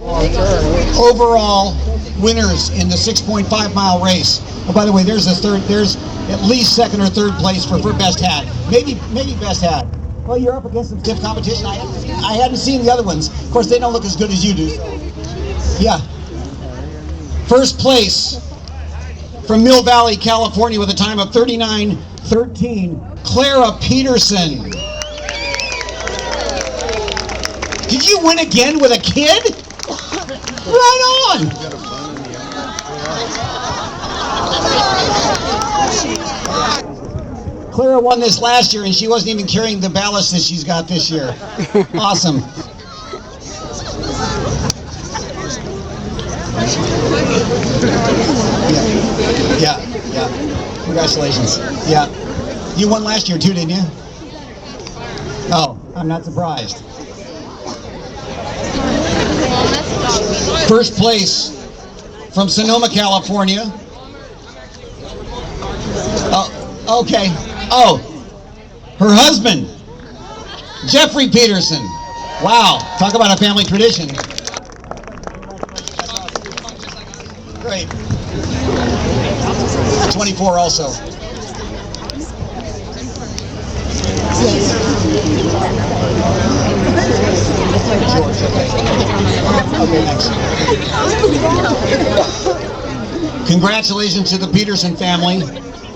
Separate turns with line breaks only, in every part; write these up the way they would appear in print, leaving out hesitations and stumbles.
overall winners in the 6.5 mile race. Oh, by the way, there's at least second or third place for best hat. Maybe best hat. Well, you're up against some stiff competition. I hadn't seen the other ones. Of course, they don't look as good as you do. So. Yeah. First place from Mill Valley, California, with a time of 39:13, Clara Peterson. Did you win again with a kid? Right on! Clara won this last year and she wasn't even carrying the ballast that she's got this year. Awesome. Yeah. Congratulations. Yeah. You won last year too, didn't you? Oh, I'm not surprised. First place from Sonoma, California. Oh, okay. Oh, her husband, Jeffrey Peterson. Wow, talk about a family tradition. Great. 24 also. Okay, thanks. Congratulations to the Peterson family.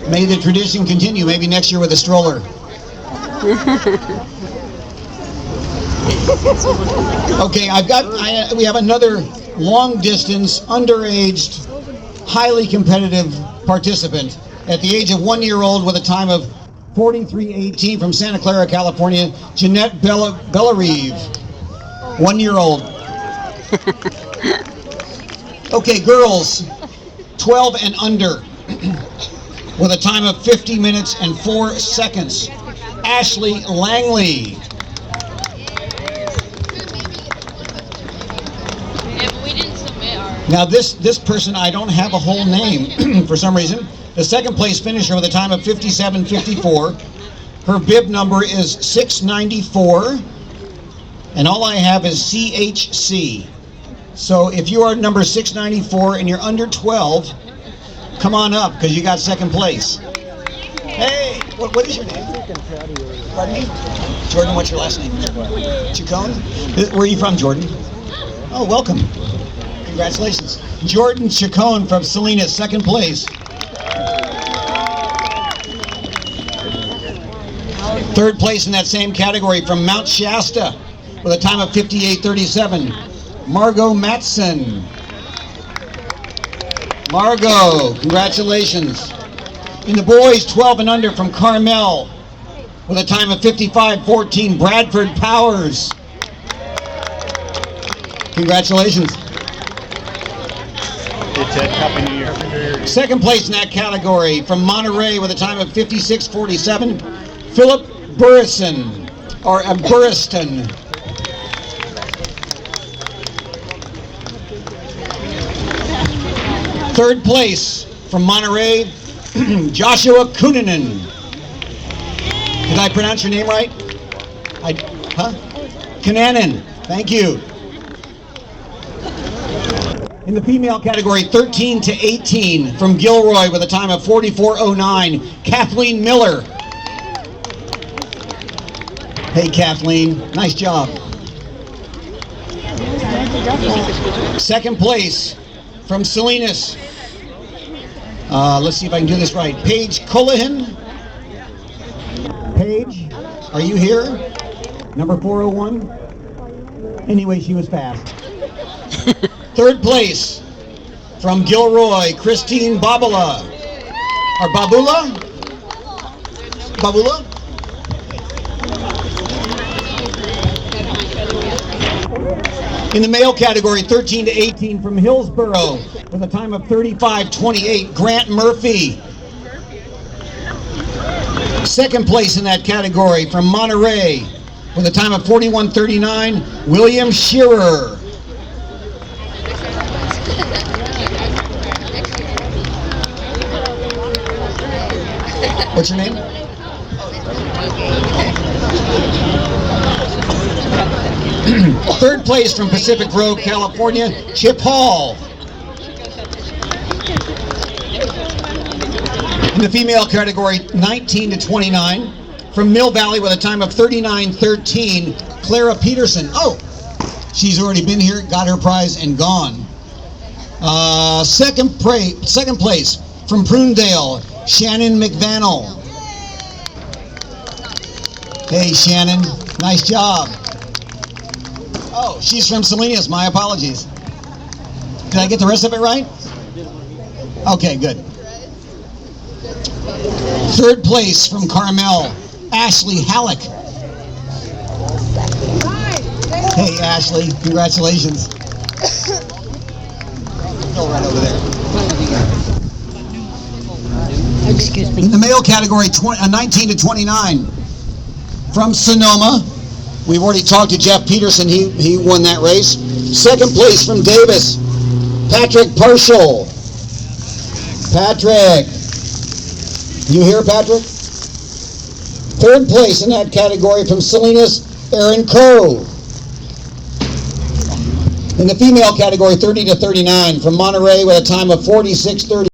May the tradition continue, maybe next year with a stroller. Okay, we have another long distance, underaged, highly competitive participant at the age of 1 year old with a time of 43:18 from Santa Clara, California, Jeanette Bellarive. 1 year old. Okay, girls, 12 and under, with a time of 50 minutes and 4 seconds. Ashley Langley. Now this person, I don't have a whole name for some reason. The second place finisher with a time of 57:54. Her bib number is 694. And all I have is CHC. So if you are number 694 and you're under 12, come on up because you got second place. Hey, what is your name? Pardon me? Jordan, what's your last name? Chacon? Where are you from, Jordan? Oh, welcome. Congratulations. Jordan Chacon from Salinas, second place. Third place in that same category from Mount Shasta with a time of 58:37. Margot Matson. Margot, congratulations. In the boys 12 and under from Carmel with a time of 55:14, Bradford Powers. Congratulations.
Happy New Year.
Second place in that category from Monterey with a time of 56:47, Philip Burriston, or Burriston. Third place from Monterey, Joshua Kunanen. Did I pronounce your name right? Kunanen. Thank you. In the female category, 13 to 18 from Gilroy with a time of 44:09, Kathleen Miller. Hey, Kathleen, nice job. Second place from Salinas. Let's see if I can do this right. Paige Cullihan. Paige, are you here? Number 401. Anyway, she was fast. Third place from Gilroy, Christine Babula. Or Babula? Babula? In the male category, 13 to 18 from Hillsboro with a time of 35:28, Grant Murphy. Second place in that category from Monterey with a time of 41:39, William Shearer. What's your name? Third place from Pacific Grove, California, Chip Hall. In the female category, 19 to 29, from Mill Valley with a time of 39:13, Clara Peterson. Oh, she's already been here, got her prize, and gone. Second place from Prunedale, Shannon McVannell. Hey, Shannon, nice job. Oh, she's from Salinas. My apologies. Did I get the rest of it right? Okay, good. Third place from Carmel, Ashley Halleck. Hey, Ashley, congratulations. Go right over there.
Excuse me.
In the male category, 19 to 29, from Sonoma. We've already talked to Jeff Peterson. He won that race. Second place from Davis, Patrick Partial. Patrick. You here, Patrick? Third place in that category from Salinas, Aaron Coe. In the female category, 30 to 39, from Monterey with a time of 46:30.